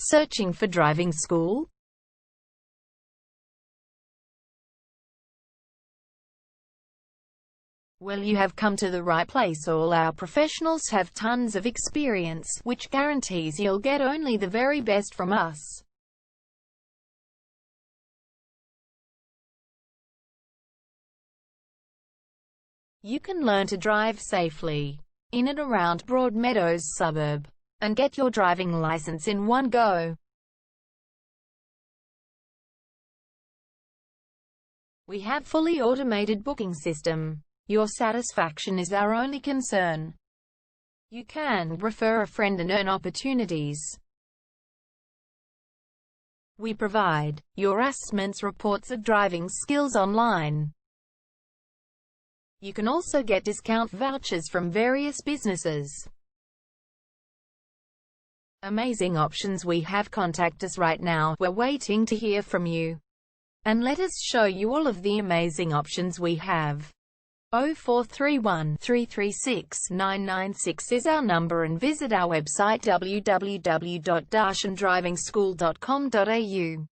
Searching for driving school? Well, you have come to the right place. All our professionals have tons of experience, which guarantees you'll get only the very best from us. You can learn to drive safely in and around Broadmeadows suburb, and get your driving license in one go. We have fully automated booking system. Your satisfaction is our only concern. You can refer a friend and earn opportunities. We provide your assessments reports of driving skills online. You can also get discount vouchers from various businesses. Amazing options we have. Contact us right now. We're waiting to hear from you. And let us show you all of the amazing options we have. 0431 336 996 is our number, and visit our website www.darshandrivingschool.com.au.